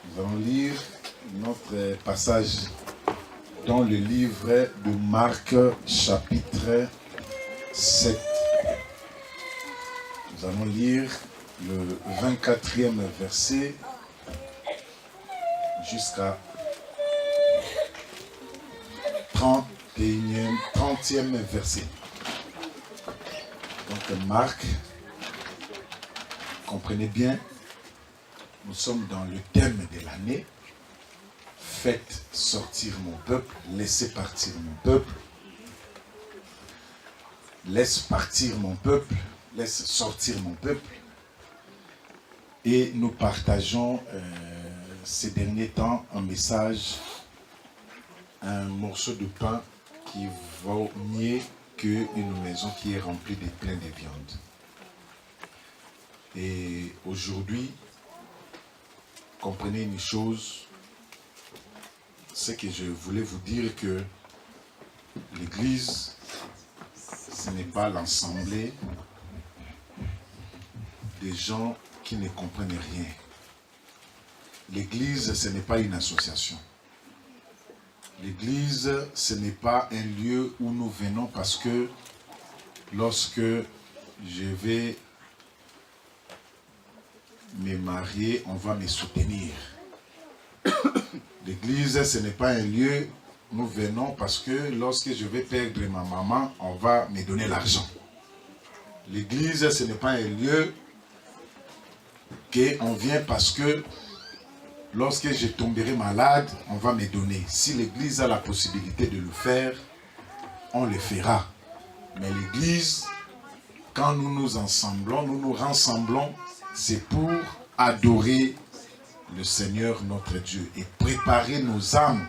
Nous allons lire notre passage dans le livre de Marc, chapitre 7. Nous allons lire le 24e verset jusqu'à 30e verset. Donc Marc, comprenez bien, nous sommes dans le thème de l'année. Faites sortir mon peuple, laissez partir mon peuple. Laisse partir mon peuple, laisse sortir mon peuple. Et nous partageons ces derniers temps un message, un morceau de pain qui vaut mieux qu'une maison qui est remplie de plein de viande. Et aujourd'hui, comprenez une chose, c'est que je voulais vous dire que l'Église, ce n'est pas l'assemblée des gens qui ne comprennent rien. L'Église, ce n'est pas une association. L'Église, ce n'est pas un lieu où nous venons parce que lorsque je vais me marier, on va me soutenir. L'église, ce n'est pas un lieu où nous venons parce que lorsque je vais perdre ma maman, on va me donner l'argent. L'église, ce n'est pas un lieu qu'on vient parce que lorsque je tomberai malade, on va me donner. Si l'église a la possibilité de le faire, on le fera. Mais l'église, quand nous nous rassemblons, c'est pour adorer le Seigneur notre Dieu et préparer nos âmes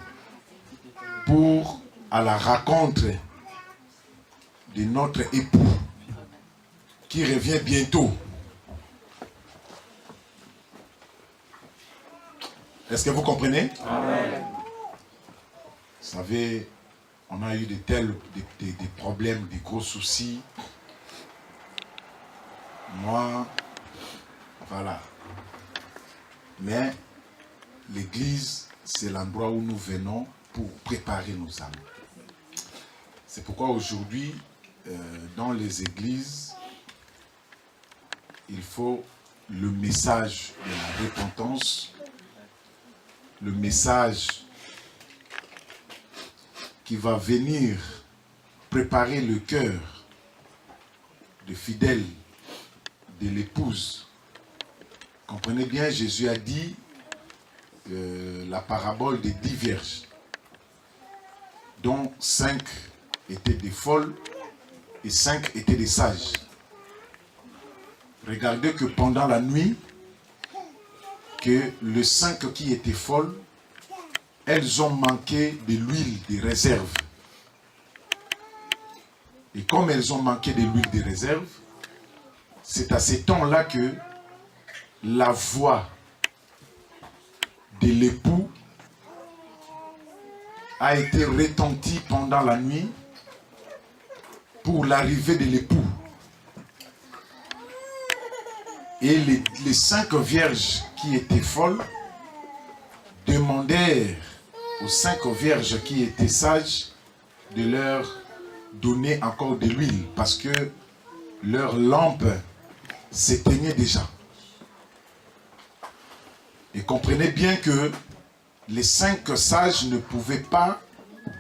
pour à la rencontre de notre époux qui revient bientôt. Est-ce que vous comprenez? Amen. Vous savez, on a eu des problèmes, des gros soucis. Moi, voilà. Mais l'église, c'est l'endroit où nous venons pour préparer nos âmes. C'est pourquoi aujourd'hui, dans les églises, il faut le message de la repentance, le message qui va venir préparer le cœur de fidèles, de l'épouse. Comprenez bien, Jésus a dit la parabole des 10 vierges, dont 5 étaient des folles et 5 étaient des sages. Regardez que pendant la nuit, que les 5 qui étaient folles, elles ont manqué de l'huile de réserve. Et comme elles ont manqué de l'huile de réserve, c'est à ce temps-là que la voix de l'époux a été retentie pendant la nuit pour l'arrivée de l'époux. Et les 5 vierges qui étaient folles demandèrent aux 5 vierges qui étaient sages de leur donner encore de l'huile parce que leur lampe s'éteignait déjà. Et comprenez bien que les 5 sages ne pouvaient pas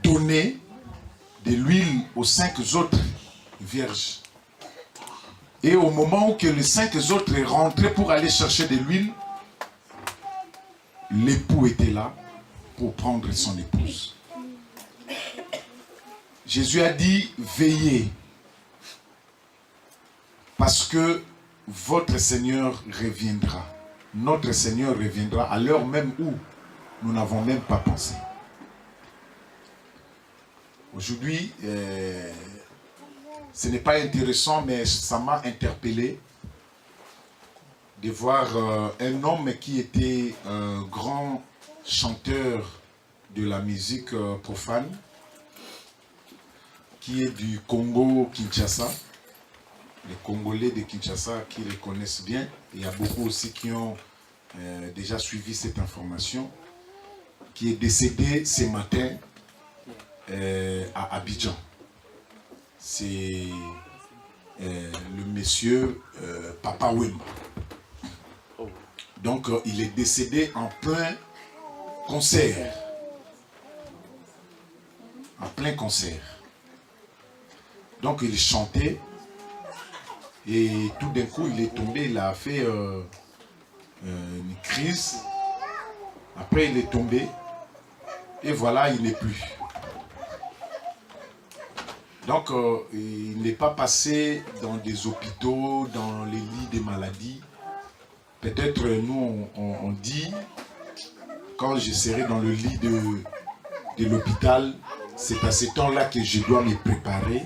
donner de l'huile aux 5 autres vierges. Et au moment où que les 5 autres rentraient pour aller chercher de l'huile, l'époux était là pour prendre son épouse. Jésus a dit, veillez, parce que votre Seigneur reviendra. Notre Seigneur reviendra à l'heure même où nous n'avons même pas pensé. Aujourd'hui, ce n'est pas intéressant, mais ça m'a interpellé de voir un homme qui était un grand chanteur de la musique profane, qui est du Congo, Kinshasa. les Congolais de Kinshasa qui les connaissent bien. Il y a beaucoup aussi qui ont déjà suivi cette information, qui est décédé ce matin à Abidjan. C'est le monsieur Papa Wemba. Donc il est décédé en plein concert. En plein concert. Donc il chantait et tout d'un coup il est tombé, il a fait une crise. Après il est tombé et voilà, il n'est plus. Donc il n'est pas passé dans des hôpitaux, dans les lits des maladies. Peut-être nous on dit, quand je serai dans le lit de l'hôpital, c'est à ce temps-là que je dois me préparer.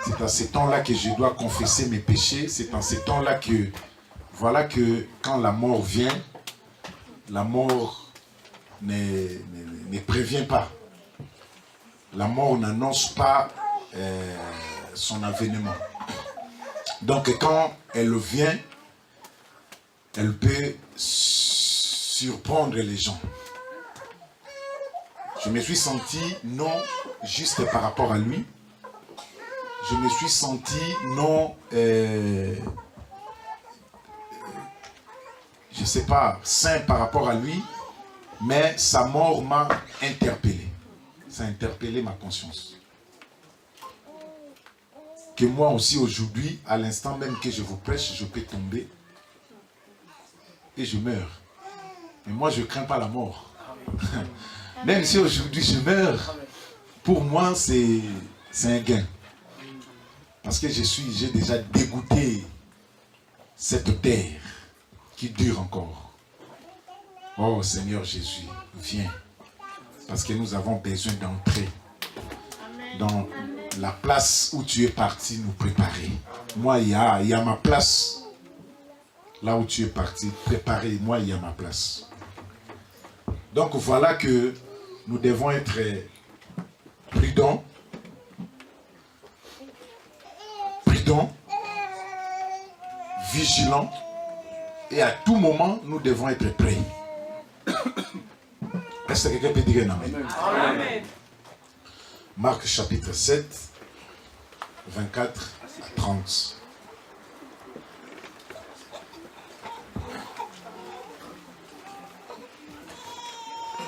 C'est à ce temps-là que je dois confesser mes péchés. C'est à ce temps-là que, voilà que quand la mort vient, la mort ne prévient pas. La mort n'annonce pas son avènement. Donc quand elle vient, elle peut surprendre les gens. Je me suis senti non juste par rapport à lui. Je me suis senti non, je ne sais pas, saint par rapport à lui, mais sa mort m'a interpellé. Ça a interpellé ma conscience. Que moi aussi aujourd'hui, à l'instant même que je vous prêche, je peux tomber et je meurs. Mais moi, je ne crains pas la mort. Même si aujourd'hui je meurs, pour moi, c'est un gain. Parce que j'ai déjà dégoûté cette terre qui dure encore. Oh Seigneur Jésus, viens. Parce que nous avons besoin d'entrer dans la place où tu es parti nous préparer. Moi, il y a ma place. Là où tu es parti, préparer. Moi, il y a ma place. Donc voilà que nous devons être prudents. Vigilants, et à tout moment nous devons être prêts. Est-ce que quelqu'un peut dire un amen? Amen. Marc chapitre 7, 24 à 30.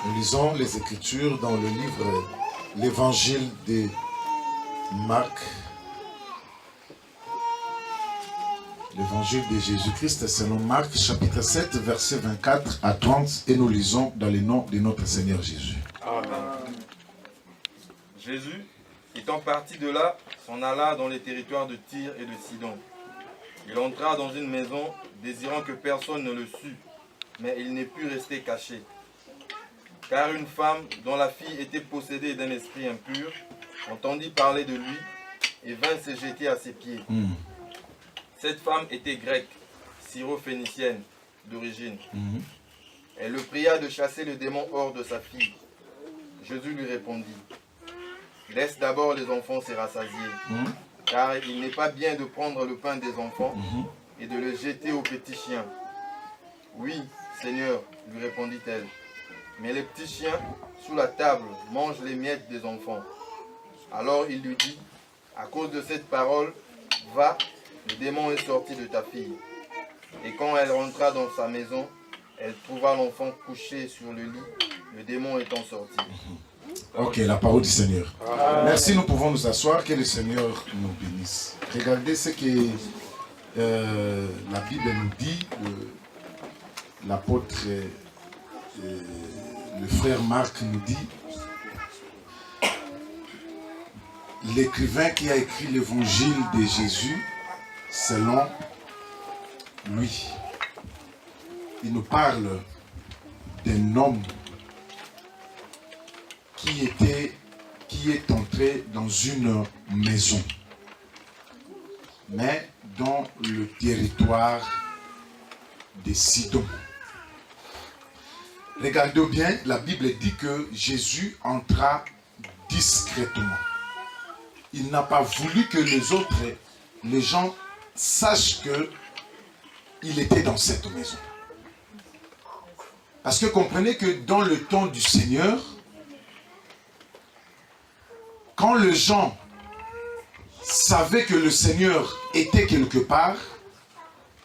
Nous lisons les Écritures dans le livre l'Évangile de Marc. L'évangile de Jésus-Christ selon Marc, chapitre 7, versets 24 à 30, et nous lisons dans le nom de notre Seigneur Jésus. Amen. Jésus, étant parti de là, s'en alla dans les territoires de Tyr et de Sidon. Il entra dans une maison, désirant que personne ne le sût, mais il ne put rester caché. Car une femme, dont la fille était possédée d'un esprit impur, entendit parler de lui et vint se jeter à ses pieds. Cette femme était grecque, syro-phénicienne d'origine. Elle le pria de chasser le démon hors de sa fille. Jésus lui répondit, « Laisse d'abord les enfants se rassasier, car il n'est pas bien de prendre le pain des enfants et de le jeter aux petits chiens. » « Oui, Seigneur, lui répondit-elle, mais les petits chiens, sous la table, mangent les miettes des enfants. » Alors il lui dit, « À cause de cette parole, va, le démon est sorti de ta fille. » Et quand elle rentra dans sa maison, elle trouva l'enfant couché sur le lit, le démon étant sorti. Ok, la parole du Seigneur. Merci, nous pouvons nous asseoir, que le Seigneur nous bénisse. Regardez ce que la Bible nous dit, l'apôtre, le frère Marc nous dit, l'écrivain qui a écrit l'évangile de Jésus, selon lui. Il nous parle d'un homme qui est entré dans une maison, mais dans le territoire de Sidon. Regardez bien, la Bible dit que Jésus entra discrètement. Il n'a pas voulu que les gens sache que il était dans cette maison. Parce que comprenez que dans le temps du Seigneur, quand les gens savaient que le Seigneur était quelque part,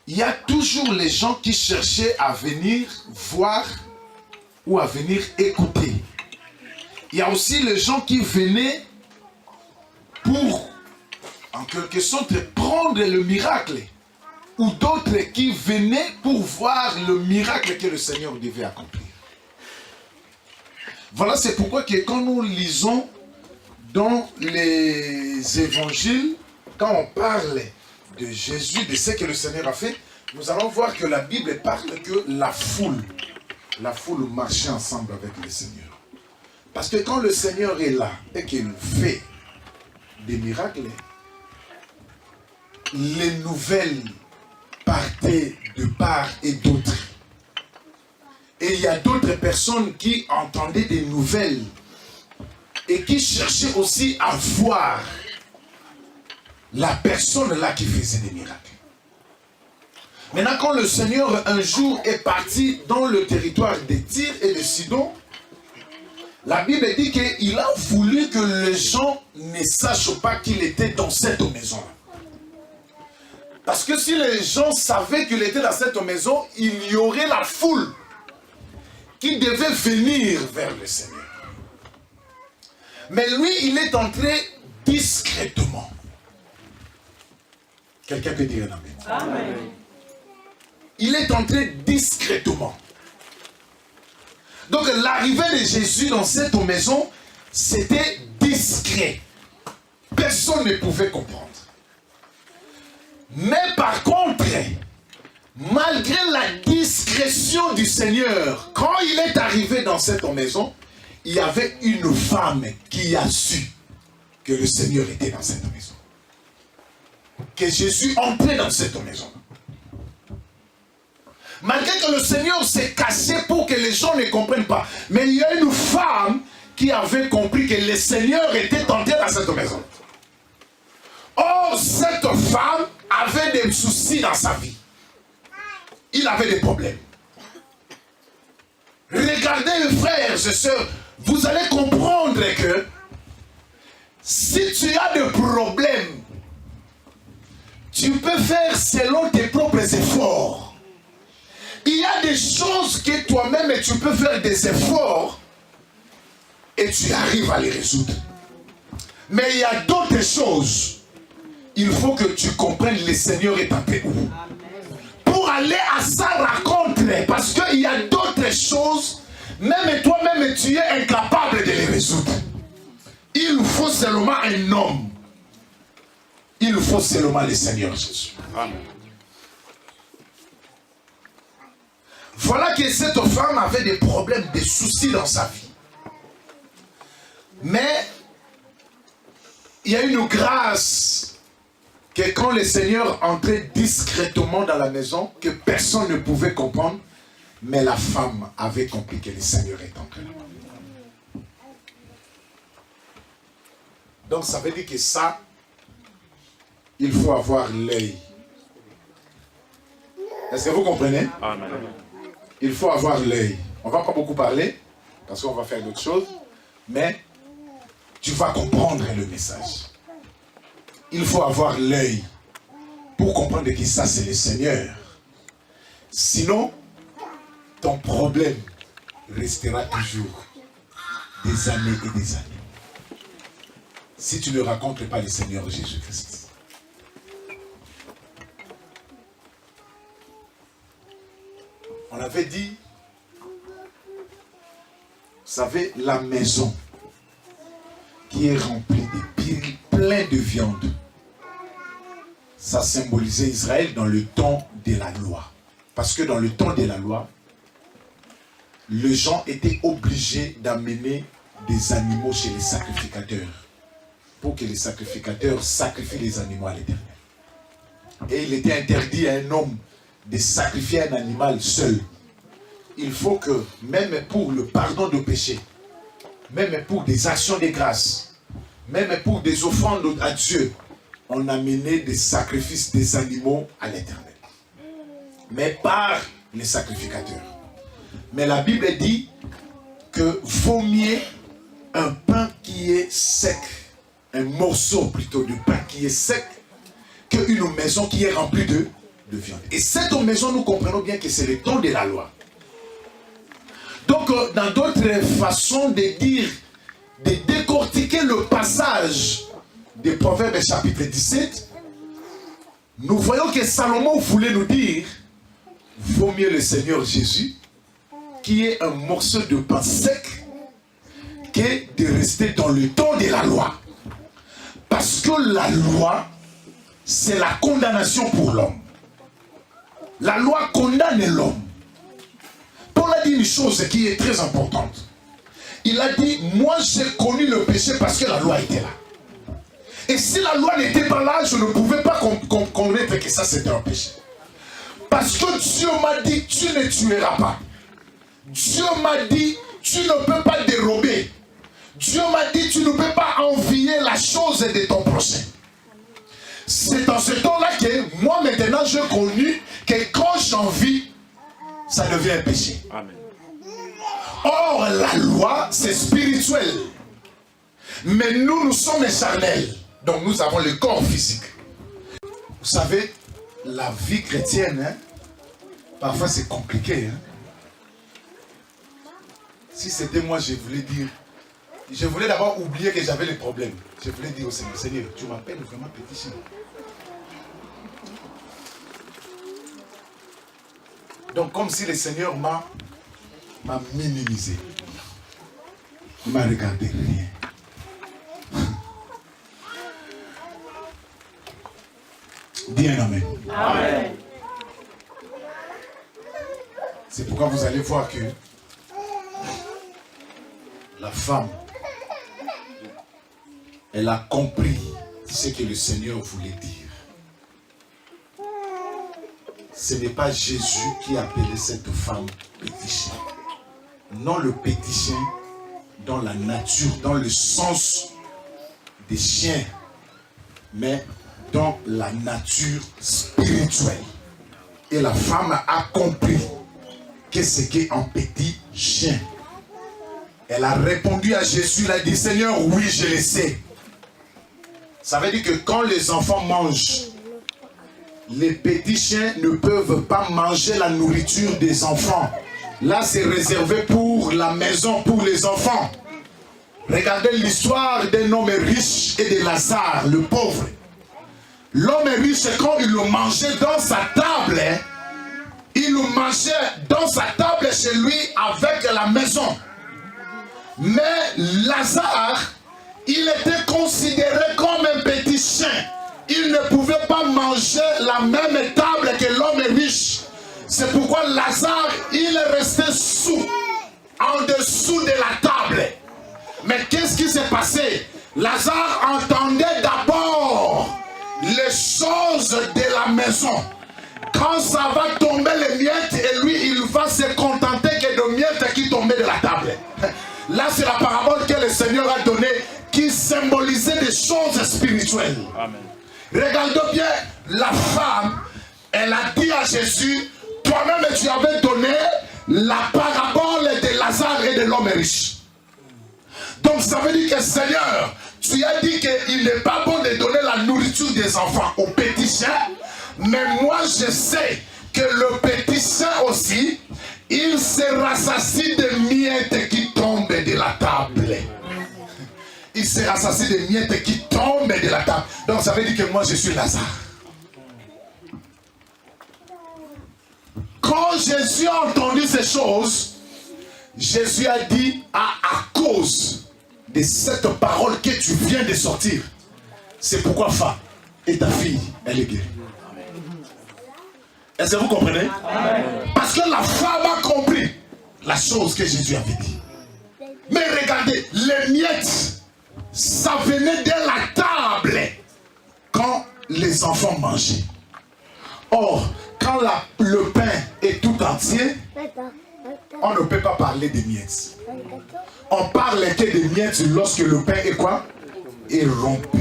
il y a toujours les gens qui cherchaient à venir voir ou à venir écouter. Il y a aussi les gens qui venaient pour, en quelque sorte, prendre le miracle. Ou d'autres qui venaient pour voir le miracle que le Seigneur devait accomplir. Voilà, c'est pourquoi que quand nous lisons dans les évangiles, quand on parle de Jésus, de ce que le Seigneur a fait, nous allons voir que la Bible parle que la foule marchait ensemble avec le Seigneur. Parce que quand le Seigneur est là et qu'il fait des miracles, les nouvelles partaient de part et d'autre. Et il y a d'autres personnes qui entendaient des nouvelles et qui cherchaient aussi à voir la personne là qui faisait des miracles. Maintenant, quand le Seigneur un jour est parti dans le territoire de Tyr et de Sidon, la Bible dit qu'il a voulu que les gens ne sachent pas qu'il était dans cette maison-là. Parce que si les gens savaient qu'il était dans cette maison, il y aurait la foule qui devait venir vers le Seigneur. Mais lui, il est entré discrètement. Quelqu'un peut dire un amen. Amen. Il est entré discrètement. Donc l'arrivée de Jésus dans cette maison, c'était discret. Personne ne pouvait comprendre. Mais par contre, malgré la discrétion du Seigneur, quand il est arrivé dans cette maison, il y avait une femme qui a su que le Seigneur était dans cette maison. Que Jésus entrait dans cette maison. Malgré que le Seigneur s'est caché pour que les gens ne comprennent pas. Mais il y a une femme qui avait compris que le Seigneur était entré dans cette maison. Or, cette femme avait des soucis dans sa vie. Il avait des problèmes. Regardez, frères et sœurs, vous allez comprendre que si tu as des problèmes, tu peux faire selon tes propres efforts. Il y a des choses que toi-même tu peux faire des efforts et tu arrives à les résoudre. Mais il y a d'autres choses. Il faut que tu comprennes le Seigneur est en paix. Pour aller à sa rencontre, parce qu'il y a d'autres choses, même toi-même tu es incapable de les résoudre. Il faut seulement un homme. Il faut seulement le Seigneur Jésus. Amen. Voilà que cette femme avait des problèmes, des soucis dans sa vie. Mais il y a une grâce que quand le Seigneur entrait discrètement dans la maison, que personne ne pouvait comprendre, mais la femme avait compris que le Seigneur est entré là-bas. Donc ça veut dire que ça, il faut avoir l'œil. Est-ce que vous comprenez? Amen. Il faut avoir l'œil. On ne va pas beaucoup parler, parce qu'on va faire d'autres choses, mais tu vas comprendre le message. Il faut avoir l'œil pour comprendre que ça, c'est le Seigneur. Sinon, ton problème restera toujours des années et des années. Si tu ne rencontres pas le Seigneur Jésus-Christ. On avait dit, vous savez, la maison qui est remplie de piles pleines de viande, ça symbolisait Israël dans le temps de la loi. Parce que dans le temps de la loi, les gens étaient obligés d'amener des animaux chez les sacrificateurs pour que les sacrificateurs sacrifient les animaux à l'Éternel. Et il était interdit à un homme de sacrifier un animal seul. Il faut que, même pour le pardon de péché, même pour des actions de grâce, même pour des offrandes à Dieu, on amenait des sacrifices des animaux à l'Éternel. Mais par les sacrificateurs. Mais la Bible dit que vaut mieux un pain qui est sec, un morceau plutôt de pain qui est sec, qu'une maison qui est remplie de viande. Et cette maison, nous comprenons bien que c'est le temps de la loi. Donc, dans d'autres façons de dire, de décortiquer le passage des Proverbes chapitre 17, nous voyons que Salomon voulait nous dire, vaut mieux le Seigneur Jésus, qui est un morceau de pain sec, que de rester dans le temps de la loi. Parce que la loi, c'est la condamnation pour l'homme. La loi condamne l'homme. Paul a dit une chose qui est très importante. Il a dit, moi j'ai connu le péché parce que la loi était là. Et si la loi n'était pas là, je ne pouvais pas connaître que ça c'était un péché. Parce que Dieu m'a dit, tu ne tueras pas. Dieu m'a dit, tu ne peux pas dérober. Dieu m'a dit, tu ne peux pas envier la chose de ton prochain. C'est dans ce temps-là que moi maintenant j'ai connu que quand j'envie, ça devient un péché. Amen. Or, la loi, c'est spirituel. Mais nous sommes charnels. Donc nous avons le corps physique. Vous savez, la vie chrétienne, hein, parfois c'est compliqué. Hein. Si c'était moi, je voulais d'abord oublier que j'avais les problèmes. Je voulais dire au Seigneur, Seigneur, tu m'appelles vraiment petit chien. Donc comme si le Seigneur m'a minimisé. Il m'a regardé rien. Dis un amen. Amen. C'est pourquoi vous allez voir que la femme, elle a compris ce que le Seigneur voulait dire. Ce n'est pas Jésus qui appelait cette femme petit chien. Non, le petit chien dans la nature, dans le sens des chiens, mais dans la nature spirituelle. Et la femme a compris que c'est qu'un petit chien. Elle a répondu à Jésus, elle a dit, Seigneur, oui, je le sais. Ça veut dire que quand les enfants mangent, les petits chiens ne peuvent pas manger la nourriture des enfants. Là, c'est réservé pour la maison, pour les enfants. Regardez l'histoire d'un homme riche et de Lazare, le pauvre. L'homme riche, quand il le mangeait dans sa table, il le mangeait dans sa table chez lui avec la maison. Mais Lazare, il était considéré comme un petit chien. Il ne pouvait pas manger la même table que l'homme riche. C'est pourquoi Lazare, il est resté en dessous de la table. Mais qu'est-ce qui s'est passé? Lazare entendait d'abord les choses de la maison. Quand ça va tomber les miettes, et lui, il va se contenter que de miettes qui tombaient de la table. Là, c'est la parabole que le Seigneur a donnée qui symbolisait des choses spirituelles. Amen. Regardez bien, la femme, elle a dit à Jésus, toi-même tu avais donné la parabole de Lazare et de l'homme riche. Donc ça veut dire que Seigneur, tu as dit qu'il n'est pas bon de donner la nourriture des enfants aux petits chiens, mais moi je sais que le petit chien aussi, il se rassasie de miettes qui tombent de la table. Il se rassasie de miettes qui tombent de la table. Donc ça veut dire que moi je suis Lazare. Quand Jésus a entendu ces choses, Jésus a dit, à cause de cette parole que tu viens de sortir, c'est pourquoi femme et ta fille, elle est guérie. Est-ce que vous comprenez? Amen. Parce que la femme a compris la chose que Jésus avait dit. Mais regardez, les miettes, ça venait de la table quand les enfants mangeaient. Or, quand le pain est tout entier, on ne peut pas parler de miettes. On parle que de miettes lorsque le pain est quoi? Est rompu.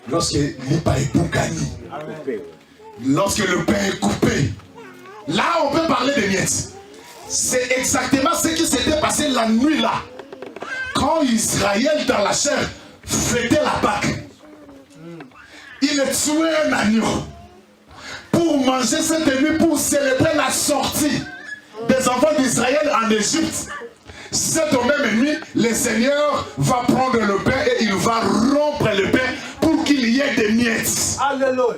Lorsque l'Ipa est Bougani. Lorsque le pain est coupé. Là, on peut parler de miettes. C'est exactement ce qui s'était passé la nuit là. Quand Israël dans la chair fêtait la Pâque. Il tuait un agneau. Pour manger cette nuit, pour célébrer la sortie des enfants d'Israël en Égypte. Cette même nuit, le Seigneur va prendre le pain et il va rompre le pain pour qu'il y ait des miettes. Alléluia.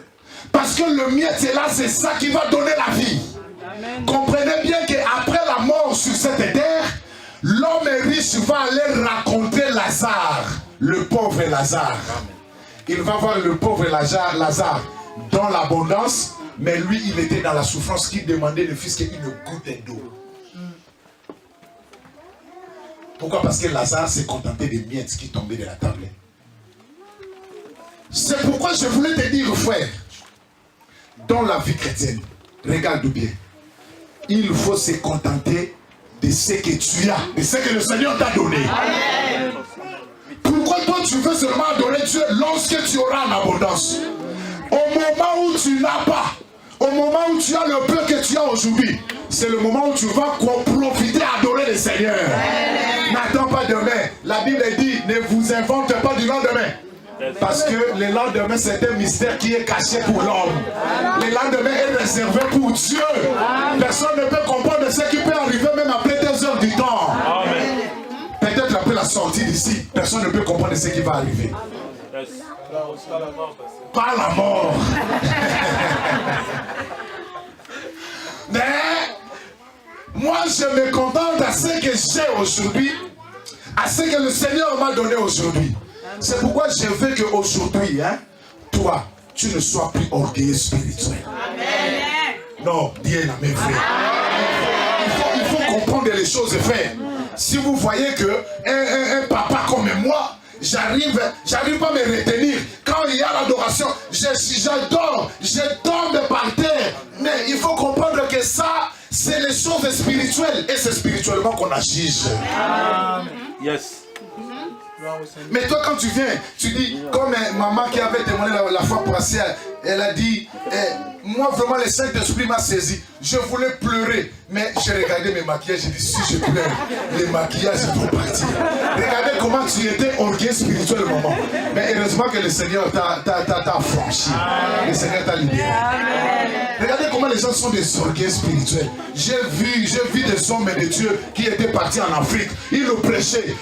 Parce que le miette est là, c'est ça qui va donner la vie. Amen. Comprenez bien qu'après la mort sur cette terre, l'homme riche va aller raconter Lazare, le pauvre Lazare. Il va voir le pauvre Lazare dans l'abondance, mais lui, il était dans la souffrance qui demandait le fils qu'une goutte d'eau. Pourquoi? Parce que Lazare s'est contenté des miettes qui tombaient de la table. C'est pourquoi je voulais te dire, frère, dans la vie chrétienne, regarde bien, il faut se contenter de ce que tu as, de ce que le Seigneur t'a donné. Amen. Pourquoi toi tu veux seulement adorer Dieu lorsque tu auras en abondance? Au moment où tu n'as pas, au moment où tu as le peu que tu as aujourd'hui, c'est le moment où tu vas profiter à adorer le Seigneur. N'attends pas demain. La Bible dit, ne vous inventez pas du lendemain. Parce que le lendemain, c'est un mystère qui est caché pour l'homme. Le lendemain est réservé pour Dieu. Personne ne peut comprendre ce qui peut arriver même après 2 heures du temps. Peut-être après la sortie d'ici, personne ne peut comprendre ce qui va arriver. Pas la mort. Mais moi, je me contente à ce que j'ai aujourd'hui, à ce que le Seigneur m'a donné aujourd'hui. C'est pourquoi je veux qu'aujourd'hui, toi, tu ne sois plus orgueilleux spirituel. Amen. Non, dis la même frère. Il faut comprendre les choses, frère. Si vous voyez que un papa comme moi, j'arrive pas à me retenir. Quand il y a l'adoration, j'adore, je tombe par terre. Mais il faut comprendre que ça, c'est les choses spirituelles. Et c'est spirituellement qu'on agit. Yes. Mais toi quand tu viens, tu dis, comme maman qui avait témoigné la fois passée, elle a dit, moi vraiment le Saint-Esprit m'a saisi. Je voulais pleurer, mais j'ai regardé mes maquillages, j'ai dit, si je pleure, les maquillages vont partir. Regardez comment tu étais orgueilleux spirituel maman. Mais heureusement que le Seigneur t'a franchi. Le Seigneur t'a libéré. Regardez comment les gens sont des orgueilleux spirituels. J'ai vu des hommes de Dieu qui étaient partis en Afrique. Ils le prêchaient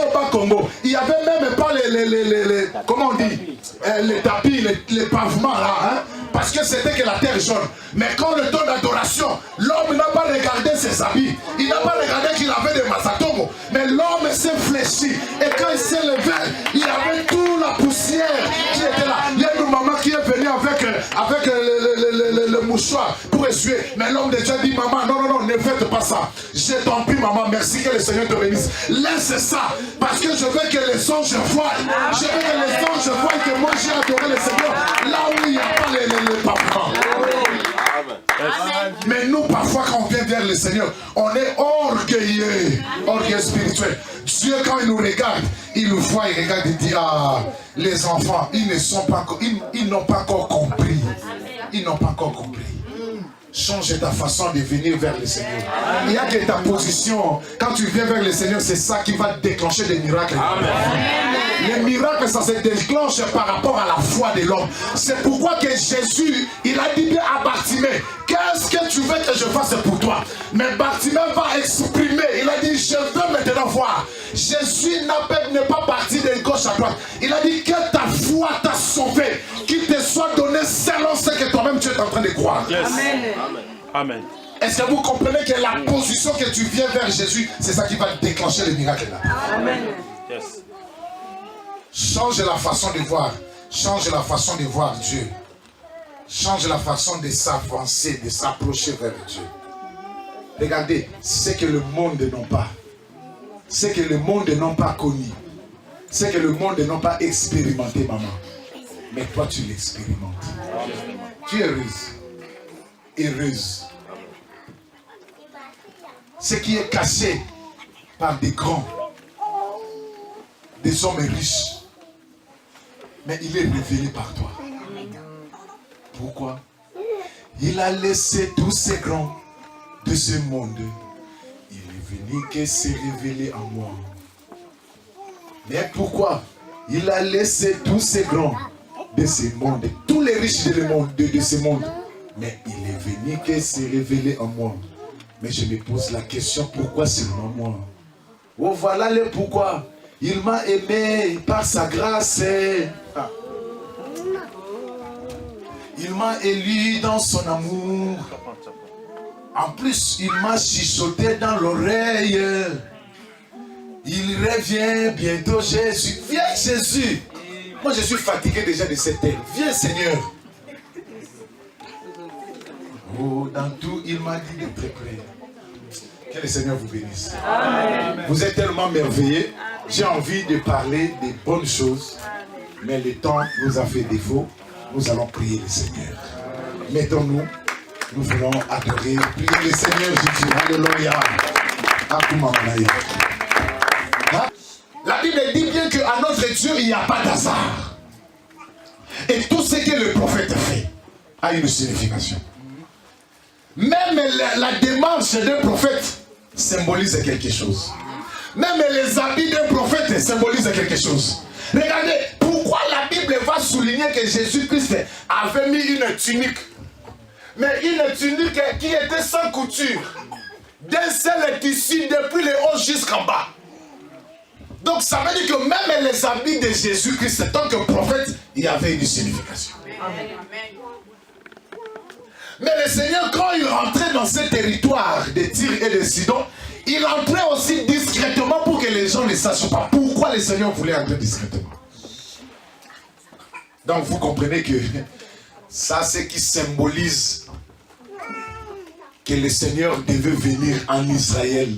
au Bas-Congo. Il n'y avait même pas les comment on dit, les tapis, les pavements là, hein, parce que c'était que la terre jaune. Mais quand le temps d'adoration, l'homme n'a pas regardé ses habits, il n'a pas regardé qu'il avait des masatomo, mais l'homme s'est fléchi. Et quand il s'est levé, il y avait toute la poussière qui était là. Il y a une maman qui est venue avec le mouchoir pour essuyer. Mais l'homme de Dieu dit, maman, non, ne faites pas ça. Je t'en prie, maman, merci que le Seigneur te bénisse. Laisse ça, parce que je veux que les anges voient. Je veux que les anges voient que moi j'ai adoré le Seigneur là où il n'y a pas les papas. Mais nous, parfois, quand on vient vers le Seigneur, on est orgueilleux spirituel. Dieu, quand il nous regarde, il nous voit, il regarde et dit, ah, les enfants, ils n'ont pas encore compris. Ils n'ont pas encore compris. Change ta façon de venir vers le Seigneur. Il n'y a que ta position. Quand tu viens vers le Seigneur, c'est ça qui va déclencher des miracles. Amen. Les miracles, ça se déclenche par rapport à la foi de l'homme. C'est pourquoi que Jésus, il a dit bien à Bartimée, qu'est-ce que tu veux que je fasse pour toi? Mais Bartimée va exprimer. Il a dit, je veux maintenant voir. Jésus n'est pas parti de gauche à droite. Il a dit que ta foi t'a sauvé. Qu'il te soit donné selon ce que toi-même tu es en train de croire. Yes. Amen. Amen. Est-ce que vous comprenez que la position que tu viens vers Jésus, c'est ça qui va déclencher le miracle là? Amen. Yes. Change la façon de voir. Change la façon de voir Dieu. Change la façon de s'avancer, de s'approcher vers Dieu. Regardez, c'est que le monde n'a pas. C'est que le monde n'a pas connu. C'est que le monde n'a pas expérimenté, maman. Mais toi, tu l'expérimentes. Tu es heureuse. Heureuse. Ce qui est caché par des grands, des hommes riches. mais il est révélé par toi. Pourquoi? Il a laissé tous ces grands de ce monde. Il est venu que se révéler en moi. Mais pourquoi? Il a laissé tous ces grands de ce monde, tous les riches de ce monde. Mais il est venu que se révéler en moi. Mais je me pose la question, pourquoi seulement moi? Oh, voilà le pourquoi. Il m'a aimé par sa grâce. Il m'a élu dans son amour. En plus, il m'a chuchoté dans l'oreille. Il revient bientôt, Jésus. Viens, Jésus. Moi, je suis fatigué déjà de cette terre. Viens, Seigneur. Oh, dans tout, il m'a dit d'être prêt. Que le Seigneur vous bénisse. Amen. Vous êtes tellement merveilleux. J'ai envie de parler des bonnes choses. Mais le temps nous a fait défaut. Nous allons prier le Seigneur. Mettons-nous. Nous voulons adorer, prier le Seigneur Jésus. Alléluia. La Bible dit bien qu'à notre Dieu, il n'y a pas d'hasard. Et tout ce que le prophète fait a une signification. Même la démarche d'un prophète symbolise quelque chose. Même les habits d'un prophète symbolisent quelque chose. Regardez, pourquoi la Bible va souligner que Jésus-Christ avait mis une tunique, mais une tunique qui était sans couture, d'un seul tissu depuis le haut jusqu'en bas. Donc ça veut dire que même les habits de Jésus-Christ, en tant que prophète, il y avait une signification. Amen. Mais le Seigneur, quand il rentrait dans ce territoire de Tyr et de Sidon, il entrait aussi discrètement pour que les gens ne sachent pas pourquoi le Seigneur voulait entrer discrètement. Donc vous comprenez que ça c'est ce qui symbolise que le Seigneur devait venir en Israël.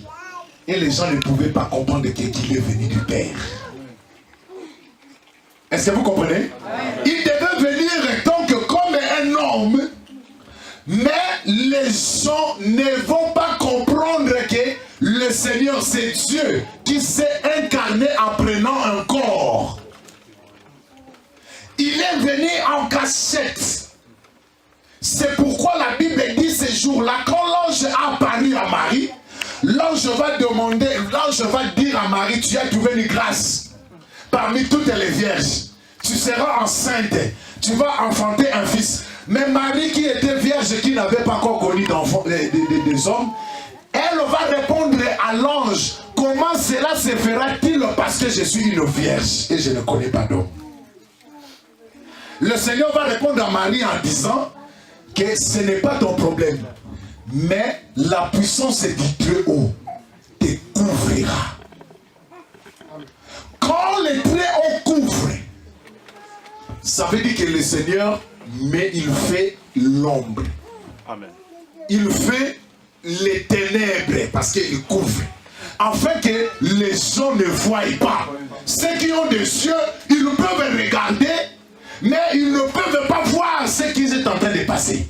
Et les gens ne pouvaient pas comprendre qu'il est venu du Père. Est-ce que vous comprenez? Il devait venir donc comme un homme. Mais les gens ne vont pas comprendre que le Seigneur c'est Dieu qui s'est incarné en prenant un corps. Il est venu en cachette. C'est pourquoi la Bible dit ce jour-là, quand l'ange a apparu à Marie, l'ange va dire à Marie, tu as trouvé une grâce parmi toutes les vierges. Tu seras enceinte, tu vas enfanter un fils. Mais Marie qui était vierge, qui n'avait pas encore connu d'enfants, des hommes, elle va répondre à l'ange, comment cela se fera-t-il parce que je suis une vierge et je ne connais pas d'homme. Le Seigneur va répondre à Marie en disant que ce n'est pas ton problème, mais la puissance du Très-Haut te couvrira. Quand le Très-Haut couvre, ça veut dire que le Seigneur, mais il fait l'ombre. Amen. Il fait les ténèbres parce qu'il couvre. Afin que les gens ne voient pas. Ceux qui ont des yeux, ils peuvent regarder, mais ils ne peuvent pas voir ce qui est en train de passer.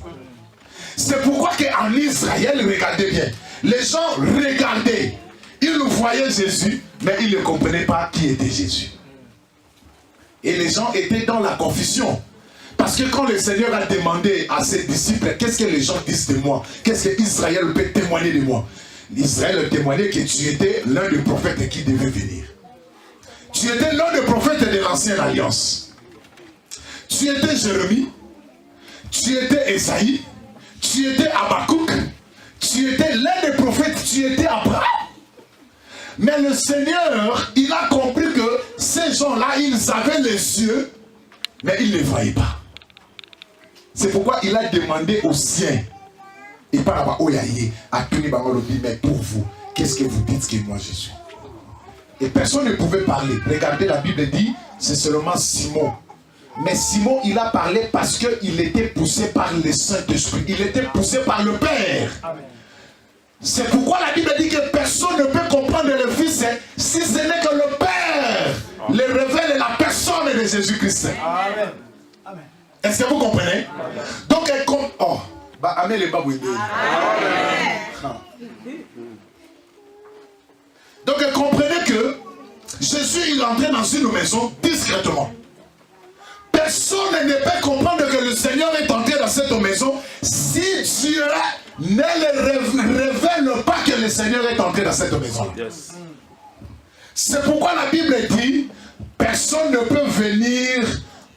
C'est pourquoi qu'en Israël, regardez bien, les gens regardaient, ils voyaient Jésus, mais ils ne comprenaient pas qui était Jésus. Et les gens étaient dans la confusion. Parce que quand le Seigneur a demandé à ses disciples, qu'est-ce que les gens disent de moi? Qu'est-ce que Israël peut témoigner de moi? Israël témoignait que tu étais l'un des prophètes qui devait venir. Tu étais l'un des prophètes de l'ancienne alliance. Tu étais Jérémie, tu étais Esaïe, tu étais Habakkuk, tu étais l'un des prophètes, tu étais Abraham. Mais le Seigneur, il a compris que ces gens-là, ils avaient les yeux, mais ils ne voyaient pas. C'est pourquoi il a demandé aux siens, et par rapport au Yahé, à tous les Bangolo, mais pour vous, qu'est-ce que vous dites que moi je suis? Et personne ne pouvait parler. Regardez, la Bible dit, c'est seulement Simon. Mais Simon, il a parlé parce qu'il était poussé par le Saint-Esprit. Il était poussé par le Père. Amen. C'est pourquoi la Bible dit que personne ne peut comprendre le Fils si ce n'est que le Père le révèle la personne de Jésus-Christ. Amen. Amen. Est-ce que vous comprenez? Amen. Donc, oh, bah, amen les baboués. Donc, comprenez que Jésus, il entrait dans une maison discrètement. personne ne peut comprendre que le Seigneur est entré dans cette maison si Dieu ne le révèle pas que le Seigneur est entré dans cette maison. Yes. C'est pourquoi la Bible dit, personne ne peut venir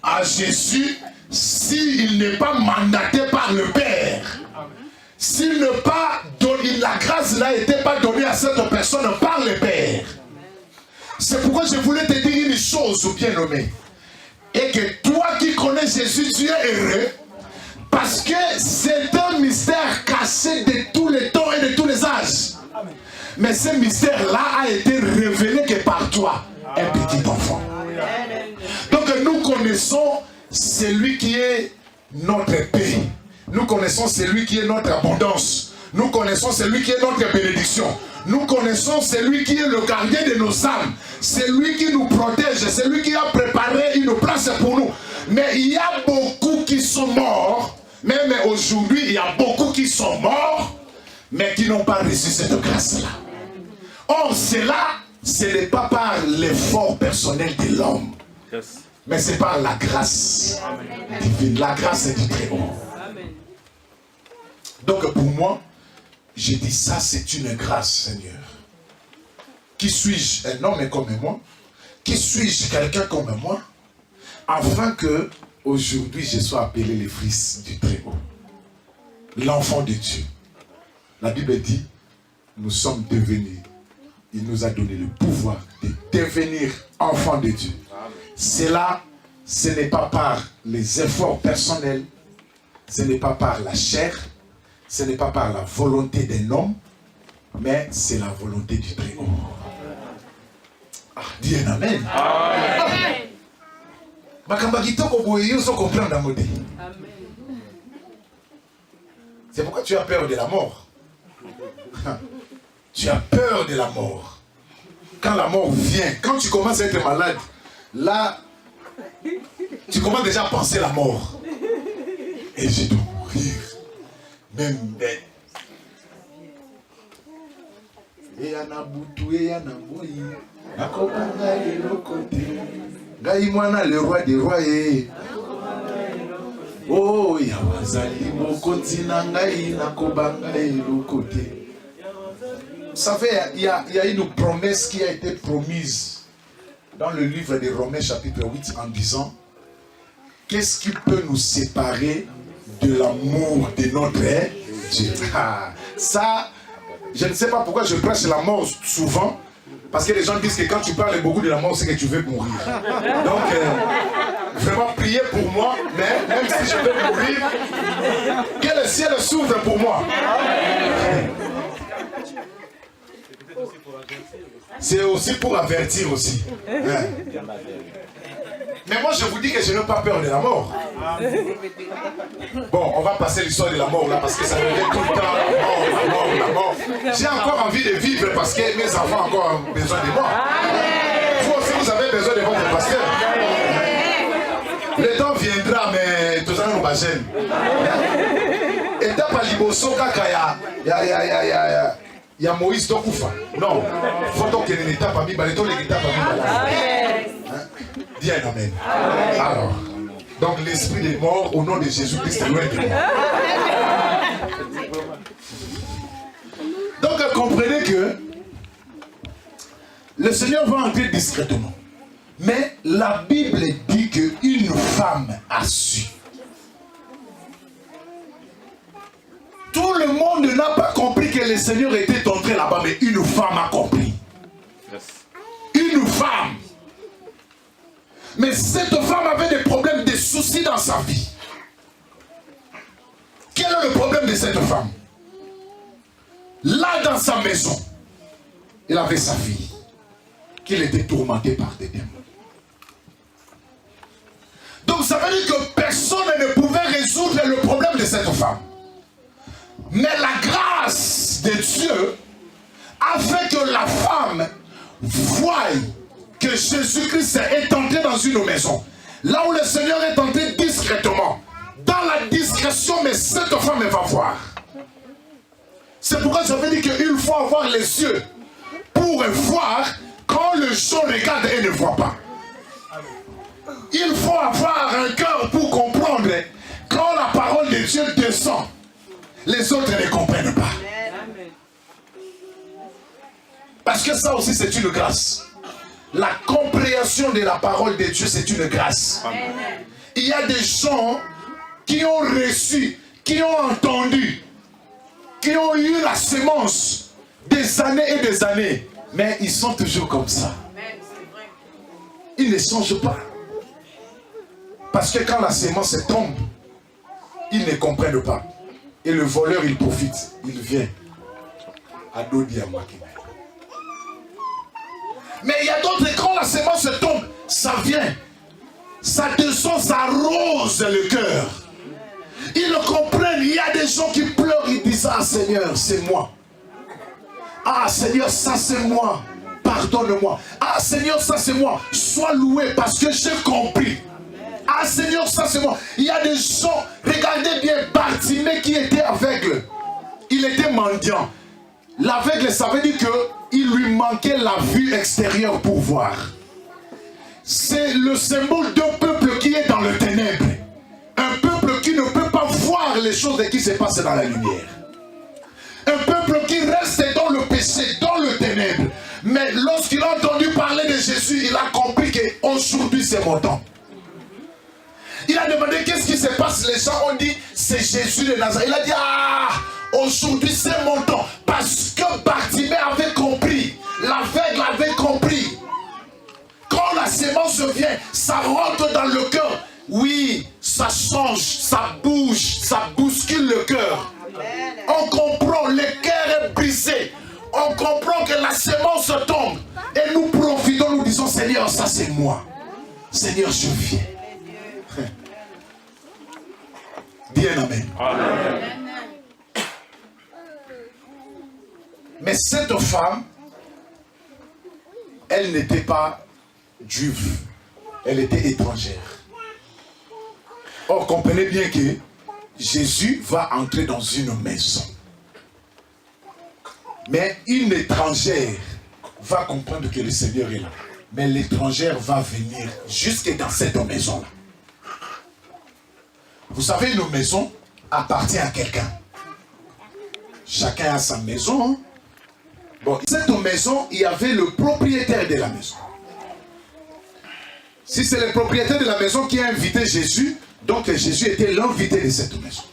à Jésus s'il n'est pas mandaté par le Père. S'il ne pas donné, la grâce n'a été pas donnée à cette personne par le Père. C'est pourquoi je voulais te dire une chose, bien-aimé. Et que toi qui connais Jésus, tu es heureux. Parce que c'est un mystère caché de tous les temps et de tous les âges. Mais ce mystère-là a été révélé que par toi, un petit enfant. Donc nous connaissons celui qui est notre paix. Nous connaissons celui qui est notre abondance. Nous connaissons celui qui est notre bénédiction. Nous connaissons celui qui est le gardien de nos âmes. Celui qui nous protège. Celui qui a préparé une place pour nous. Mais il y a beaucoup qui sont morts. Même aujourd'hui, il y a beaucoup qui sont morts, mais qui n'ont pas reçu cette grâce-là. Or, cela, ce n'est pas par l'effort personnel de l'homme. Yes. Mais c'est par la grâce divine. La grâce est du très haut. Donc pour moi, j'ai dit ça, c'est une grâce, Seigneur. Qui suis-je? Un homme comme moi? Qui suis-je? Quelqu'un comme moi? Afin que aujourd'hui je sois appelé le fils du très haut. L'enfant de Dieu. La Bible dit, nous sommes devenus. Il nous a donné le pouvoir de devenir enfants de Dieu. Cela, ce n'est pas par les efforts personnels, ce n'est pas par la chair, ce n'est pas par la volonté d'un homme, mais c'est la volonté du très haut. Ah, dis un amen. Amen. C'est pourquoi tu as peur de la mort. Tu as peur de la mort. Quand la mort vient, quand tu commences à être malade, là, tu commences déjà à penser à la mort. Et je dois mourir. Même bête. Et yana butu, et yana boyi. Nakobanga elokote. Gaïmwana le roi des rois. Oh, yawazali mokoti nangai nakobanga elokote. Vous savez, il y a une promesse qui a été promise dans le livre des Romains chapitre 8 en disant: qu'est-ce qui peut nous séparer de l'amour de notre Dieu? Ça, je ne sais pas pourquoi je prêche la mort souvent, parce que les gens disent que quand tu parles beaucoup de la mort, c'est que tu veux mourir. Donc, vraiment priez pour moi, mais même si je veux mourir, que le ciel s'ouvre pour moi. C'est aussi pour avertir aussi. Mais moi je vous dis que je n'ai pas peur de la mort. Bon, on va passer l'histoire de la mort là parce que ça revient tout le temps. La mort. J'ai encore envie de vivre parce que mes enfants ont encore besoin de moi. Vous aussi vous avez besoin de votre pasteur. Le temps viendra, mais tout ça nous va gêner. Étape à Liboso Kakaya. Il y a Moïse Dokoufa. Non. Il faut donc qu'il y ait une étape à Mibaleto, l'étape à Mibaleto. Dis un amen. Alors, donc l'esprit des morts au nom de Jésus-Christ est loin de moi. Donc comprenez que le Seigneur va entrer discrètement. Mais la Bible dit qu'une femme a su. Tout le monde n'a pas compris que le Seigneur était entré là-bas, mais une femme a compris. Yes. Une femme. Mais cette femme avait des problèmes, des soucis dans sa vie. Quel est le problème de cette femme? Là, dans sa maison, il avait sa fille, qu'il était tourmenté par des démons. Donc ça veut dire que personne ne pouvait résoudre le problème de cette femme. Mais la grâce de Dieu a fait que la femme voie que Jésus-Christ est entré dans une maison. Là où le Seigneur est entré discrètement. Dans la discrétion, mais cette femme va voir. C'est pourquoi je veux dire qu'il faut avoir les yeux pour voir quand le gens regarde et ne voit pas. Il faut avoir un cœur Les autres ne comprennent pas. Parce que ça aussi c'est une grâce. La compréhension de la parole de Dieu c'est une grâce. Amen. Il y a des gens qui ont reçu, qui ont entendu, qui ont eu la sémence des années et des années. Mais ils sont toujours comme ça. Ils ne changent pas. Parce que quand la sémence tombe, ils ne comprennent pas. Et le voleur, il profite. Il vient. Mais il y a d'autres, quand la sémence tombe, ça vient. Ça descend, ça arrose le cœur. Ils le comprennent. Il y a des gens qui pleurent. Ils disent, ah Seigneur, c'est moi. Ah Seigneur, ça c'est moi. Pardonne-moi. Ah Seigneur, ça c'est moi. Sois loué parce que j'ai compris. Ah Seigneur, ça c'est moi. Il y a des gens, regardez bien Bartimée qui était aveugle. Il était mendiant. L'aveugle, ça veut dire qu'il lui manquait la vue extérieure pour voir. C'est le symbole d'un peuple qui est dans le ténèbre. Un peuple qui ne peut pas voir les choses qui se passent dans la lumière. Un peuple qui reste dans le péché, dans le ténèbre. Mais lorsqu'il a entendu parler de Jésus, il a compris qu'aujourd'hui c'est mon temps. Il a demandé qu'est-ce qui se passe. Les gens ont dit c'est Jésus de Nazareth. Il a dit ah, aujourd'hui c'est mon temps. Parce que Bartimée avait compris. L'aveugle avait compris. Quand la sémence vient, ça rentre dans le cœur. Oui, ça change, ça bouge, ça bouscule le cœur. On comprend, le cœur est brisé. On comprend que la sémence tombe. Et nous profitons, nous disons Seigneur, ça c'est moi. Seigneur, je viens. Bien, amen. Amen. Mais cette femme, elle n'était pas juive. Elle était étrangère. Or, comprenez bien que Jésus va entrer dans une maison. Mais une étrangère va comprendre que le Seigneur est là. Mais l'étrangère va venir jusque dans cette maison-là. Vous savez, une maison appartient à quelqu'un. Chacun a sa maison. Hein? Bon, cette maison, il y avait le propriétaire de la maison. Si c'est le propriétaire de la maison qui a invité Jésus, donc Jésus était l'invité de cette maison.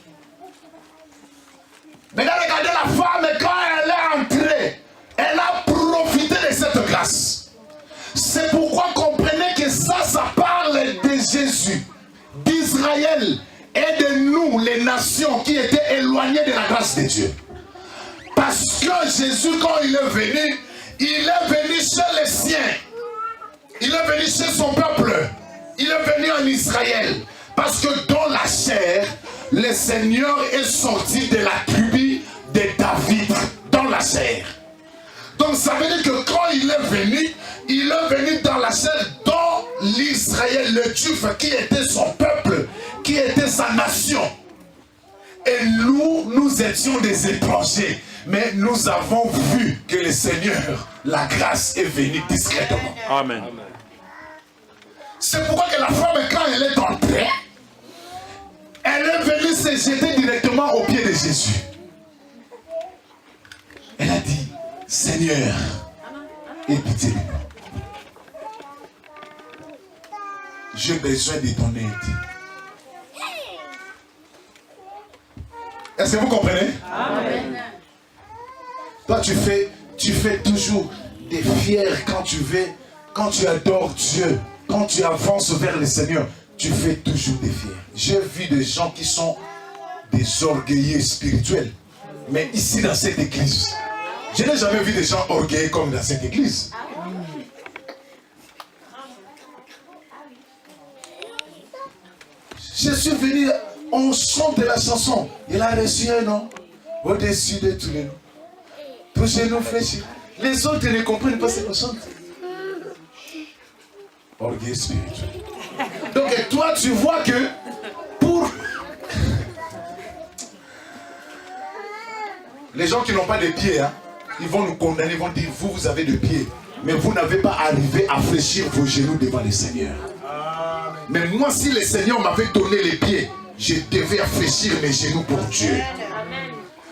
Maintenant, regardez la femme, quand elle est entrée, elle a profité de cette grâce. C'est pourquoi comprenez que ça parle de Jésus, d'Israël et de nous, les nations qui étaient éloignées de la grâce de Dieu. Parce que Jésus, quand il est venu chez les siens. Il est venu chez son peuple. Il est venu en Israël. Parce que dans la chair, le Seigneur est sorti de la tribu de David. Dans la chair. Donc ça veut dire que quand il est venu dans la chair, dans l'Israël, le Juif qui était son peuple, qui était sa nation. Et nous étions des étrangers. Mais nous avons vu que le Seigneur, la grâce est venue discrètement. Amen. C'est pourquoi que la femme, quand elle est entrée, elle est venue se jeter directement aux pieds de Jésus. Elle a dit, Seigneur, aie pitié de moi. J'ai besoin de ton aide. Est-ce que vous comprenez? Amen. Toi, tu fais toujours des fiers quand tu adores Dieu, quand tu avances vers le Seigneur, tu fais toujours des fiers. J'ai vu des gens qui sont des orgueilleux spirituels. Mais ici, dans cette église, je n'ai jamais vu des gens orgueilleux comme dans cette église. Je suis venu, on chante la chanson. Il a reçu un nom au-dessus de tous les noms. Tous genoux fléchis. Les autres ne comprennent pas ce qu'on chante. Orgueil spirituel. Donc toi, tu vois que pour les gens qui n'ont pas de pieds, hein, ils vont nous condamner, ils vont dire, vous avez des pieds, mais vous n'avez pas arrivé à fléchir vos genoux devant le Seigneur. Mais moi, si le Seigneur m'avait donné les pieds, je devais fléchir mes genoux pour Dieu.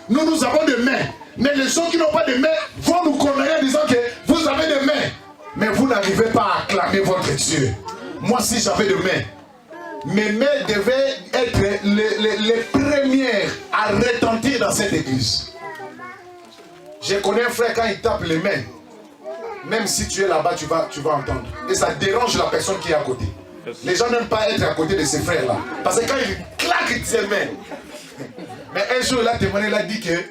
Nous avons des mains. Mais les gens qui n'ont pas de mains vont nous condamner en disant que vous avez des mains. Mais vous n'arrivez pas à acclamer votre Dieu. Moi, si j'avais des mains, mes mains devaient être les premières à retentir dans cette église. Je connais un frère, quand il tape les mains, même si tu es là-bas, tu vas entendre. Et ça dérange la personne qui est à côté. Les gens n'aiment pas être à côté de ces frères-là. Parce que quand il claque ses mains. Mais un jour, il a témoigné, il a dit que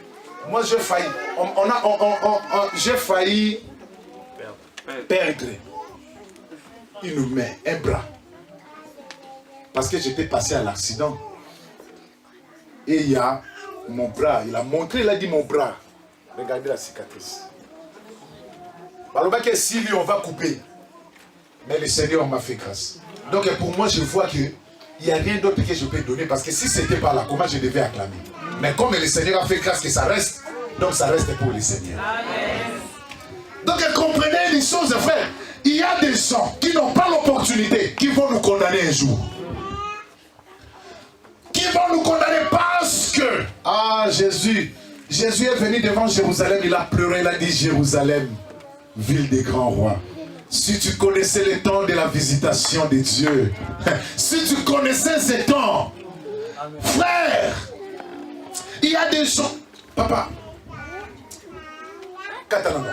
moi, j'ai failli. J'ai failli perdre une main, un bras. Parce que j'étais passé à l'accident. Et il y a mon bras. Il a montré, il a dit mon bras. Regardez la cicatrice. Alors que si lui, on va couper. Mais le Seigneur m'a fait grâce. Donc pour moi, je vois qu'il n'y a rien d'autre que je peux donner. Parce que si ce n'était pas là, comment je devais acclamer? Mais comme le Seigneur a fait grâce que ça reste, donc ça reste pour le Seigneur. Amen. Donc comprenez les choses, frère. Il y a des gens qui n'ont pas l'opportunité, qui vont nous condamner un jour. Qui vont nous condamner parce que, Jésus est venu devant Jérusalem, il a pleuré, il a dit Jérusalem, ville des grands rois. Si tu connaissais le temps de la visitation de Dieu, si tu connaissais ce temps, frère, il y a des gens, papa, Catalan,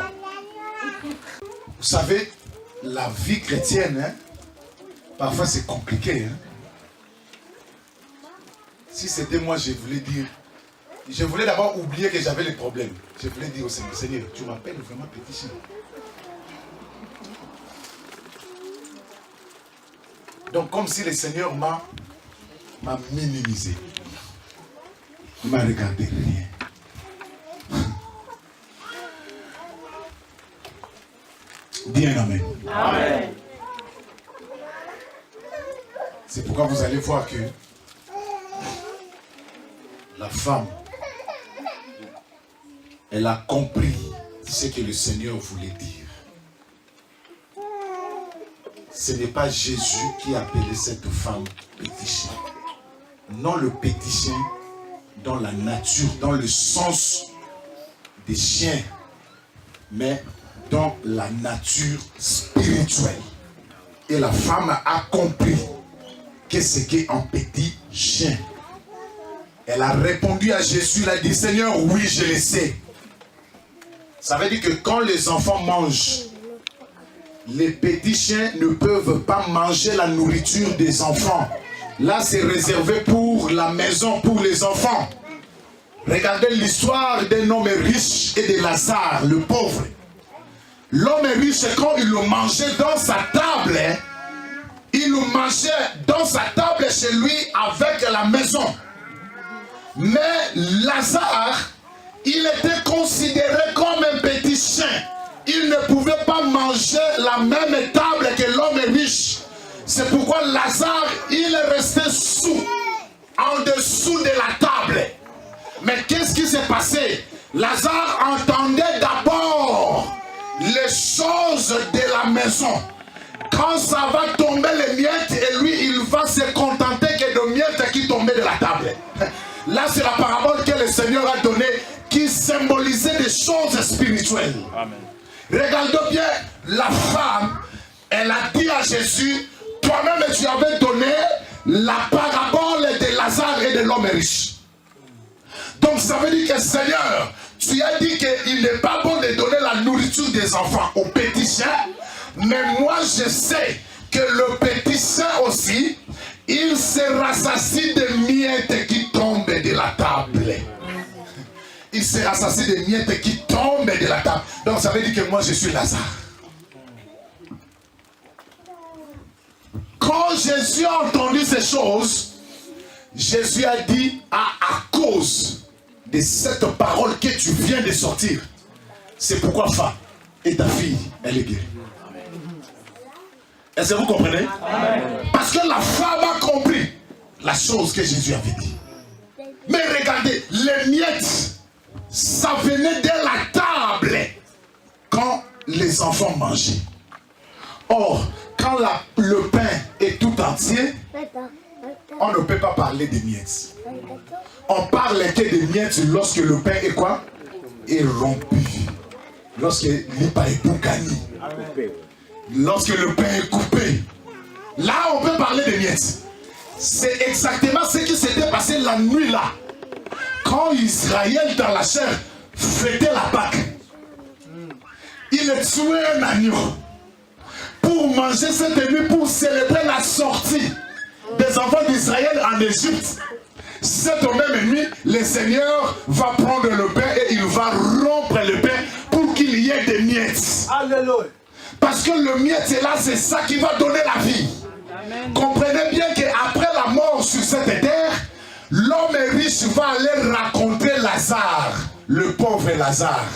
vous savez, la vie chrétienne, parfois c'est compliqué. Si c'était moi, je voulais d'abord oublier que j'avais les problèmes. Je voulais dire au Seigneur, Seigneur, tu m'appelles vraiment petit chien. Donc comme si le Seigneur m'a minimisé. Il m'a regardé rien. Dis un amen. Amen. C'est pourquoi vous allez voir que la femme, elle a compris ce que le Seigneur voulait dire. Ce n'est pas Jésus qui a appelé cette femme petit chien. Non, le petit chien dans la nature, dans le sens des chiens, mais dans la nature spirituelle. Et la femme a compris que c'est un petit chien. Elle a répondu à Jésus, elle a dit, Seigneur, oui, je le sais. Ça veut dire que quand les enfants mangent, les petits chiens ne peuvent pas manger la nourriture des enfants. Là, c'est réservé pour la maison, pour les enfants. Regardez l'histoire d'un homme riche et de Lazare, le pauvre. L'homme riche, quand il le mangeait dans sa table, il le mangeait dans sa table chez lui avec la maison. Mais Lazare, il était considéré comme un petit chien. Il ne pouvait pas manger la même table que l'homme riche. C'est pourquoi Lazare, il est resté en dessous de la table. Mais qu'est-ce qui s'est passé? Lazare entendait d'abord les choses de la maison. Quand ça va tomber les miettes, et lui, il va se contenter que de miettes qui tombaient de la table. Là, c'est la parabole que le Seigneur a donnée qui symbolisait des choses spirituelles. Amen. Regardez bien, la femme, elle a dit à Jésus, toi-même tu avais donné la parabole de Lazare et de l'homme riche. Donc ça veut dire que Seigneur, tu as dit qu'il n'est pas bon de donner la nourriture des enfants aux petits chiens, mais moi je sais que le petit chien aussi, il se rassasie de miettes qui tombent de la table. Il se rassasie de miettes qui tombent de la table. Donc ça veut dire que moi je suis Lazare. Quand Jésus a entendu ces choses, Jésus a dit, à cause de cette parole que tu viens de sortir, c'est pourquoi femme et ta fille, elle est guérie. Est-ce que vous comprenez? Amen. Parce que la femme a compris la chose que Jésus avait dit. Mais regardez, les miettes, ça venait de la table quand les enfants mangeaient. Or, quand le pain est tout entier, on ne peut pas parler des miettes. On parle que des miettes lorsque le pain est quoi? Est rompu. Lorsque l'ipa est bougani. Lorsque le pain est coupé. Là, on peut parler des miettes. C'est exactement ce qui s'était passé la nuit là. Quand Israël dans la chair fêtait la Pâque. Il tuait un agneau. Pour manger cette nuit, pour célébrer la sortie des enfants d'Israël en Égypte. Cette même nuit, le Seigneur va prendre le pain et il va rompre le pain pour qu'il y ait des miettes. Alléluia. Parce que le miette est là, c'est ça qui va donner la vie. Amen. Comprenez bien qu'après la mort sur cette terre, l'homme riche va aller raconter Lazare, le pauvre Lazare.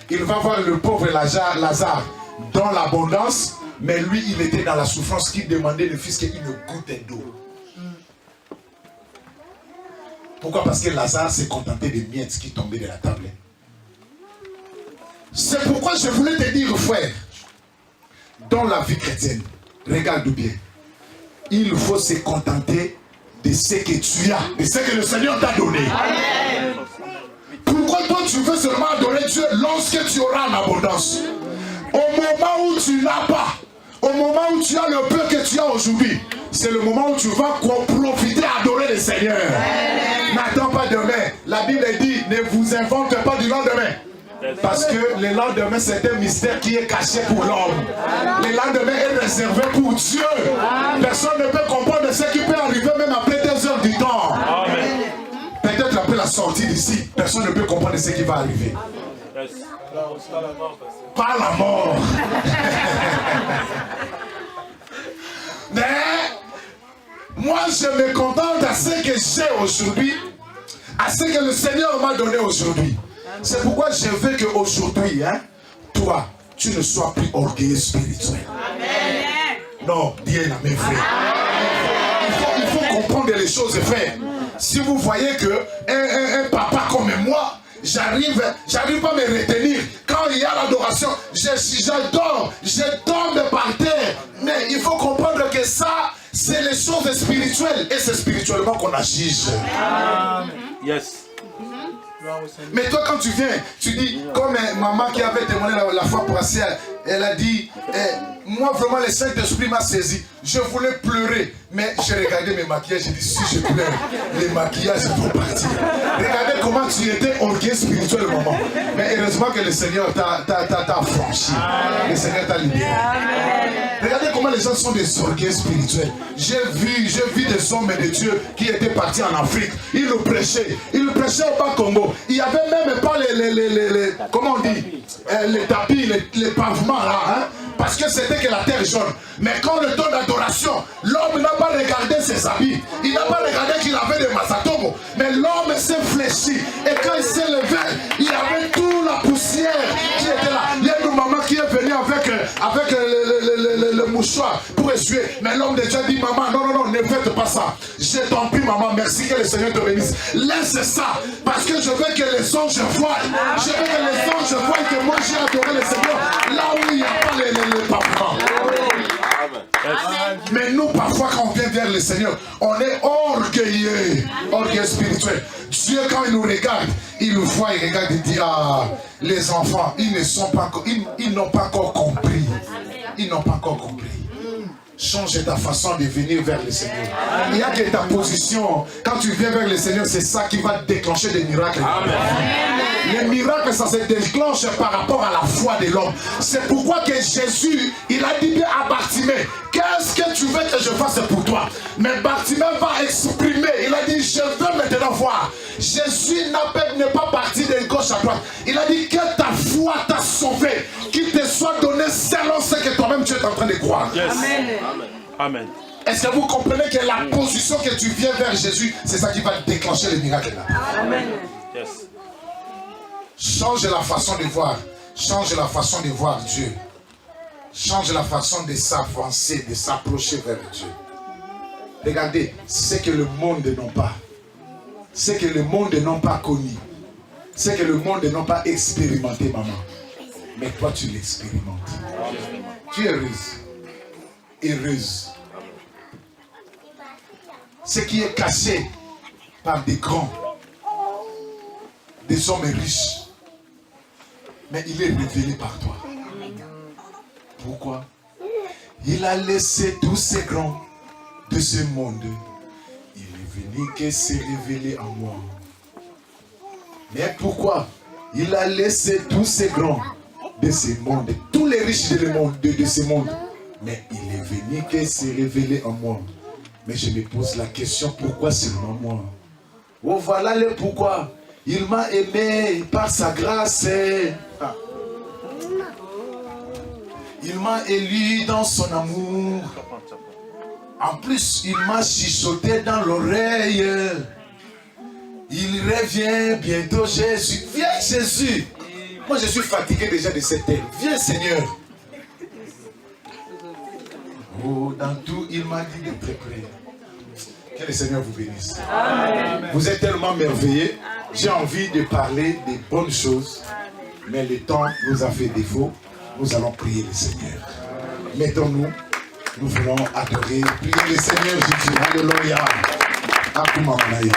Il va voir le pauvre Lazare dans l'abondance, mais lui, il était dans la souffrance qui demandait le fils qu'il ne goûtait d'eau. Pourquoi? Parce que Lazare s'est contenté des miettes qui tombaient de la table. C'est pourquoi je voulais te dire, frère, dans la vie chrétienne, regarde bien, il faut se contenter de ce que tu as, de ce que le Seigneur t'a donné. Amen. Pourquoi toi tu veux seulement adorer Dieu lorsque tu auras en abondance? Au moment où tu n'as pas, au moment où tu as le peu que tu as aujourd'hui, c'est le moment où tu vas profiter à adorer le Seigneur. N'attends pas demain. La Bible dit, ne vous inventez pas du lendemain. Parce que le lendemain, c'est un mystère qui est caché pour l'homme. Le lendemain est réservé pour Dieu. Personne ne peut comprendre ce qui peut arriver même après 2 heures du temps. Peut-être après la sortie d'ici, personne ne peut comprendre ce qui va arriver. Pas la mort. Mais moi, je me contente à ce que j'ai aujourd'hui, à ce que le Seigneur m'a donné aujourd'hui. C'est pourquoi je veux qu'aujourd'hui, toi, tu ne sois plus orgueilleux spirituel. Amen. Non, dis amen, frère. Il faut comprendre les choses, frère. Si vous voyez que un papa comme moi, j'arrive pas à me retenir. Quand il y a l'adoration, j'adore, je tombe par terre. Mais il faut comprendre que ça, c'est les choses spirituelles. Et c'est spirituellement qu'on agit. Yes. Mais toi, quand tu viens, tu dis, comme maman qui avait témoigné la fois passée, elle a dit, moi vraiment le Saint-Esprit m'a saisi. Je voulais pleurer, mais j'ai regardé mes maquillages, j'ai dit, si je pleure, les maquillages vont partir. Regardez comment tu étais orgueilleux spirituel, maman. Mais heureusement que le Seigneur t'a franchi. Le Seigneur t'a libéré. Regardez comment les gens sont des orgueilleux spirituels. J'ai vu des hommes de Dieu qui étaient partis en Afrique. Ils le prêchaient au Bas-Congo. Il n'y avait même pas les comment on dit, les tapis, les pavements là, hein? Parce que c'était que la terre jaune. Mais quand le temps d'adoration, l'homme n'a pas regardé ses habits. Il n'a pas regardé qu'il avait des masatomo. Mais l'homme s'est fléchi. Et quand il s'est levé, il y avait toute la poussière qui était là. Il y a une maman qui est venue avec le mouchoir pour essuyer. Mais l'homme de Dieu dit, maman, non, ne faites pas ça. Je t'en prie, maman, merci que le Seigneur te bénisse. Laisse ça. Parce que je veux que les anges voient. Je veux que les anges voient que moi j'ai adoré le Seigneur. Là où il n'y a pas les pavements. Mais nous, parfois, quand on vient vers le Seigneur, on est orgueilleux spirituel. Dieu, quand il nous regarde, il nous voit, il regarde et dit, ah, les enfants, ils n'ont pas encore compris. Ils n'ont pas encore compris. Change ta façon de venir vers le Seigneur. Il y a que ta position. Quand tu viens vers le Seigneur, c'est ça qui va déclencher des miracles. Les miracles, ça se déclenche par rapport à la foi de l'homme. C'est pourquoi que Jésus, il a dit bien à Bartimée, qu'est-ce que tu veux que je fasse pour toi? Mais Bartimée va exprimer. Il a dit, je veux maintenant voir. Jésus n'est pas parti de gauche à droite. Il a dit que ta foi t'a sauvé. Qu'il te soit donné selon ce que toi-même tu es en train de croire. Yes. Amen. Amen. Est-ce que vous comprenez que la position que tu viens vers Jésus, c'est ça qui va déclencher le miracle là? Amen. Yes. Change la façon de voir. Change la façon de voir Dieu. Change la façon de s'avancer, de s'approcher vers Dieu. Regardez, c'est que le monde n'a pas. C'est que le monde n'a pas connu. C'est que le monde n'a pas expérimenté, maman. Mais toi, tu l'expérimentes. Tu es heureuse. Heureuse. Ce qui est caché par des grands, des hommes riches. Mais il est révélé par toi. Pourquoi? Il a laissé tous ces grands de ce monde. Il est venu que s'est révélé en moi. Mais pourquoi? Il a laissé tous ces grands de ce monde, tous les riches de ce monde. Mais il est venu que s'est révélé en moi. Mais je me pose la question, pourquoi seulement moi? Oh, voilà le pourquoi. Il m'a aimé par sa grâce. Il m'a élu dans son amour. En plus, il m'a chuchoté dans l'oreille. Il revient bientôt, Jésus. Viens, Jésus. Moi, je suis fatigué déjà de cette terre. Viens, Seigneur. Oh, dans tout, il m'a dit d'être prêt. Que le Seigneur vous bénisse. Amen. Vous êtes tellement merveilleux. J'ai envie de parler des bonnes choses. Mais le temps nous a fait défaut. Nous allons prier le Seigneur. Mettons-nous. Nous voulons adorer, prier le Seigneur Jésus. Alléluia. Akumamanaya.